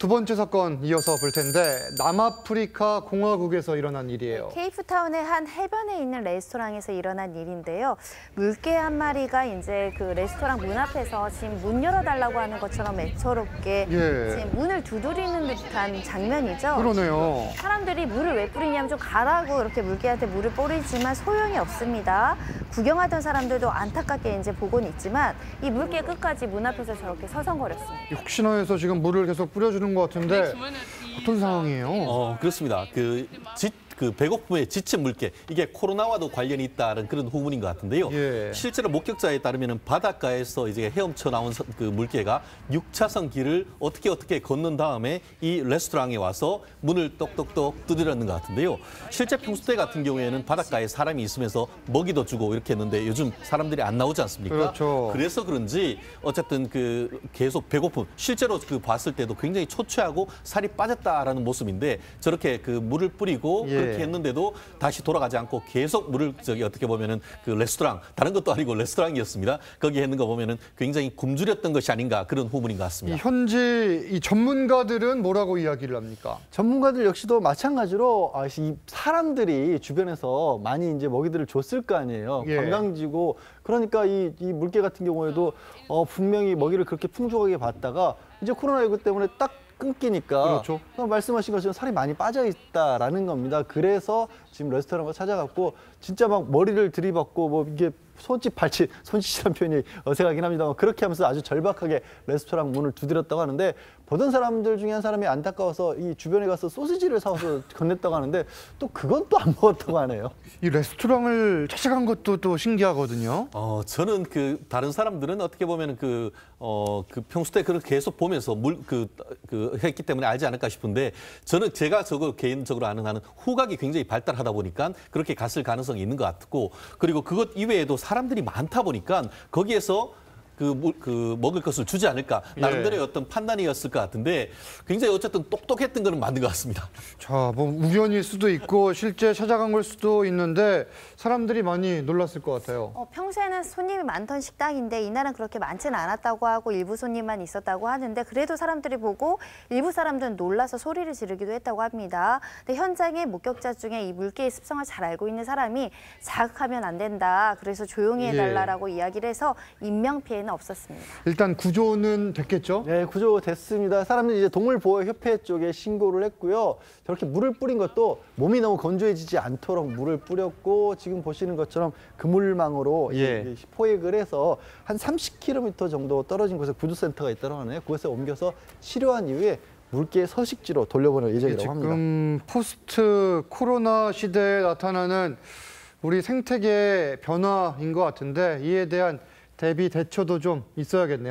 두 번째 사건 이어서 볼 텐데 남아프리카 공화국에서 일어난 일이에요. 케이프타운의 한 해변에 있는 레스토랑에서 일어난 일인데요. 물개 한 마리가 이제 그 레스토랑 문 앞에서 지금 문 열어달라고 하는 것처럼 애처롭게 지금 문을 두드리는 듯한 장면이죠. 그러네요. 사람들이 물을 왜 뿌리냐면 좀 가라고 이렇게 물개한테 물을 뿌리지만 소용이 없습니다. 구경하던 사람들도 안타깝게 이제 보고는 있지만 이 물개 끝까지 문 앞에서 저렇게 서성거렸습니다. 혹시나 해서 지금 물을 계속 뿌려주는 것 같은데 어떤 상황이에요? 그렇습니다. 배고픔에 지친 물개, 이게 코로나와도 관련이 있다는 그런 후문인 것 같은데요. 실제로 목격자에 따르면 바닷가에서 이제 헤엄쳐 나온 그 물개가 6차선 길을 어떻게 걷는 다음에 이 레스토랑에 와서 문을 똑똑똑 두드렸는 것 같은데요. 실제 평소 때 같은 경우에는 바닷가에 사람이 있으면서 먹이도 주고 이렇게 했는데 요즘 사람들이 안 나오지 않습니까? 그렇죠. 그래서 그런지 어쨌든 계속 배고픔, 실제로 봤을 때도 굉장히 초췌하고 살이 빠졌다라는 모습인데 저렇게 물을 뿌리고 그렇게 했는데도 다시 돌아가지 않고 계속 물을 어떻게 보면은 레스토랑, 다른 것도 아니고 레스토랑이었습니다. 거기에 있는 거 보면은 굉장히 굶주렸던 것이 아닌가 그런 후문인 것 같습니다. 현지 이 전문가들은 뭐라고 이야기를 합니까? 전문가들 역시도 마찬가지로 이 사람들이 주변에서 많이 이제 먹이들을 줬을 거 아니에요. 관광지고 그러니까 이 물개 같은 경우에도 분명히 먹이를 그렇게 풍족하게 받다가 이제 코로나19 때문에 딱 끊기니까 그렇죠. 말씀하신 것처럼 살이 많이 빠져 있다라는 겁니다. 그래서 지금 레스토랑을 찾아갔고 진짜 막 머리를 들이받고 뭐 이게 손짓이라는 표현이 어색하긴 합니다만 그렇게 하면서 아주 절박하게 레스토랑 문을 두드렸다고 하는데 보던 사람들 중에 한 사람이 안타까워서 이 주변에 가서 소시지를 사와서 건넸다고 하는데 또 그건 또 안 먹었다고 하네요. 이 레스토랑을 찾아간 것도 또 신기하거든요. 저는 다른 사람들은 어떻게 보면 평소 때 그렇게 계속 보면서 했기 때문에 알지 않을까 싶은데 저는 제가 개인적으로 아는 한은 후각이 굉장히 발달하다 보니까 그렇게 갔을 가능성이 있는 것 같고 그리고 그것 이외에도 사람들이 많다 보니까 거기에서 먹을 것을 주지 않을까 나름대로의 어떤 판단이었을 것 같은데 굉장히 어쨌든 똑똑했던 거는 맞는 것 같습니다. 자, 뭐 우연일 수도 있고 실제 찾아간 걸 수도 있는데 사람들이 많이 놀랐을 것 같아요. 평소에는 손님이 많던 식당인데 이날은 그렇게 많지는 않았다고 하고 일부 손님만 있었다고 하는데 그래도 사람들이 보고 일부 사람들은 놀라서 소리를 지르기도 했다고 합니다. 근데 현장의 목격자 중에 이 물개의 습성을 잘 알고 있는 사람이 자극하면 안 된다. 그래서 조용히 해달라고 이야기를 해서 인명피해는 없었습니다. 일단 구조는 됐겠죠? 네, 구조됐습니다. 사람들이 이제 동물보호협회 쪽에 신고를 했고요. 저렇게 물을 뿌린 것도 몸이 너무 건조해지지 않도록 물을 뿌렸고 지금 보시는 것처럼 그물망으로 포획을 해서 한 30km 정도 떨어진 곳에 구조센터가 있다고 하네요. 그곳에 옮겨서 치료한 이후에 물개 서식지로 돌려보낼 예정이라고 합니다. 지금 포스트 코로나 시대에 나타나는 우리 생태계의 변화인 것 같은데 이에 대한 대비 대처도 좀 있어야겠네요.